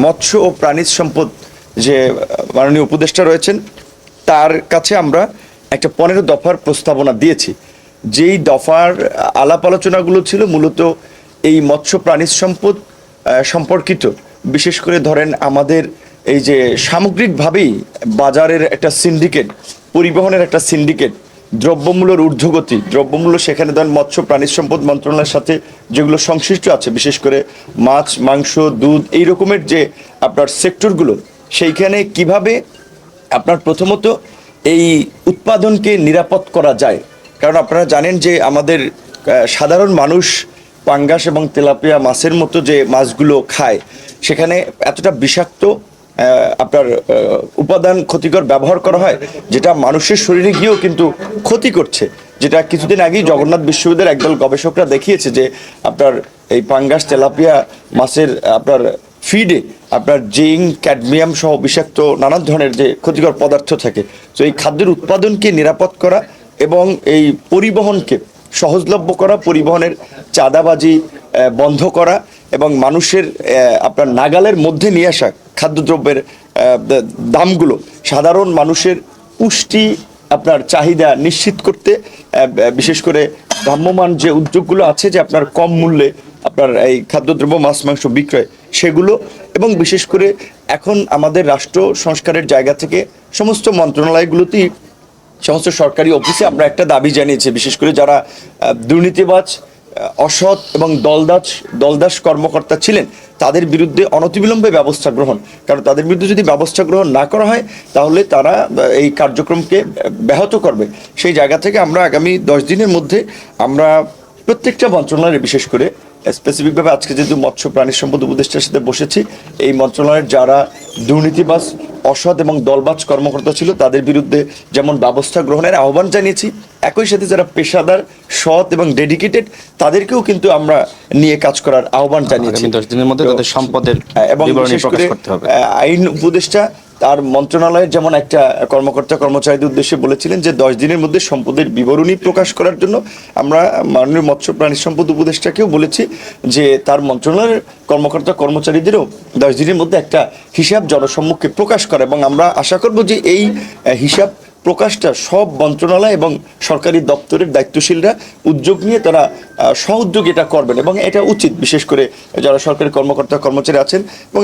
মৎস্য ও প্রাণীজ সম্পদ যে মাননীয় উপদেষ্টা রয়েছেন তার কাছে আমরা একটা 15 দফার প্রস্তাবনা দিয়েছি। যেই দফার আলাপ আলোচনাগুলো ছিল মূলত এই মৎস্য প্রাণীজ সম্পদ সম্পর্কিত, বিশেষ করে ধরেন আমাদের এই যে সামগ্রিকভাবেই বাজারের একটা সিন্ডিকেট, পরিবহনের একটা সিন্ডিকেট, দ্রব্যমূল্যের ঊর্ধ্বগতি, দ্রব্যমূল্য সেখানে ধরেন মৎস্য প্রাণীজ সম্পদ মন্ত্রণালয়ের সাথে যেগুলো সংশ্লিষ্ট আছে, বিশেষ করে মাছ, মাংস, দুধ, এই রকমের যে আপনার সেক্টরগুলো, সেইখানে কিভাবে আপনার প্রথমত এই উৎপাদনকে নিরাপদ করা যায়। কারণ আপনারা জানেন যে আমাদের সাধারণ মানুষ পাঙ্গাস এবং তেলাপিয়া মাছের মতো যে মাছগুলো খায়, সেখানে এতটা বিষাক্ত আপনার উপাদান ক্ষতিকর ব্যবহার করা হয়, যেটা মানুষের শরীরে গিয়েও কিন্তু ক্ষতি করছে। যেটা কিছুদিন আগেই জগন্নাথ বিশ্ববিদ্যালয়ের একদল গবেষকরা দেখিয়েছে যে আপনার এই পাঙ্গাস তেলাপিয়া মাছের আপনার ফিডে আপনার জিঙ্ক, ক্যাডমিয়াম সহ বিষাক্ত নানান ধরনের যে ক্ষতিকর পদার্থ থাকে। তো এই খাদ্যের উৎপাদনকে নিরাপদ করা এবং এই পরিবহনকে সহজলভ্য করা, পরিবহনের চাঁদাবাজি বন্ধ করা এবং মানুষের আপনার নাগালের মধ্যে নিয়ে আসা খাদ্যদ্রব্যের দামগুলো সাধারণ মানুষের পুষ্টি আপনার চাহিদা নিশ্চিত করতে, বিশেষ করে ভ্রাম্যমান যে উদ্যোগগুলো আছে যে আপনার কম মূল্যে আপনার এই খাদ্যদ্রব্য মাছ মাংস বিক্রয়, সেগুলো, এবং বিশেষ করে এখন আমাদের রাষ্ট্র সংস্কারের জায়গা থেকে সমস্ত মন্ত্রণালয়গুলোতেই, সমস্ত সরকারি অফিসে আমরা একটা দাবি জানিয়েছি, বিশেষ করে যারা দুর্নীতিবাজ, অসৎ এবং দলদাস কর্মকর্তা ছিলেন তাদের বিরুদ্ধে অনতিবিলম্বে ব্যবস্থা গ্রহণ। কারণ তাদের বিরুদ্ধে যদি ব্যবস্থা গ্রহণ না করা হয় তাহলে তারা এই কার্যক্রমকে ব্যাহত করবে। সেই জায়গা থেকে আমরা আগামী 10 দিনের মধ্যে আমরা প্রত্যেকটা মন্ত্রণালয়ে, বিশেষ করে স্পেসিফিকভাবে আজকে যেহেতু মৎস্য প্রাণী সম্পদ উপদেষ্টার সাথে বসেছি, এই মন্ত্রণালয়ের যারা দুর্নীতিবাজ, অসৎ এবং দলবাজ কর্মকর্তা ছিল তাদের বিরুদ্ধে যেমন ব্যবস্থা গ্রহণের আহ্বান জানিয়েছি, একই সাথে যারা পেশাদার, সৎ এবং ডেডিকেটেড তাদেরকেও কিন্তু আমরা নিয়ে কাজ করার আহ্বান জানিয়েছি। 10 দিনের মধ্যে তাদের সম্পদের এবং বিশেষ করে আইন উপদেষ্টা তার মন্ত্রণালয়ের যেমন একটা কর্মকর্তা কর্মচারীদের উদ্দেশ্যে বলেছিলেন যে 10 দিনের মধ্যে সম্পদের বিবরণী প্রকাশ করার জন্য। আমরা মাননীয় মৎস্য প্রাণী সম্পদ উপদেষ্টাকেও বলেছি যে তার মন্ত্রণালয়ের কর্মকর্তা কর্মচারীদেরও 10 দিনের মধ্যে একটা হিসাব জনসম্মুখে প্রকাশ করে, এবং আমরা আশা করব যে এই হিসাব প্রকাশটা সব মন্ত্রণালয় এবং সরকারি দপ্তরের দায়িত্বশীলরা উদ্যোগ নিয়ে তারা সহউদ্যোগ এটা করবেন, এবং এটা উচিত, বিশেষ করে যারা সরকারি কর্মকর্তা কর্মচারী আছেন। এবং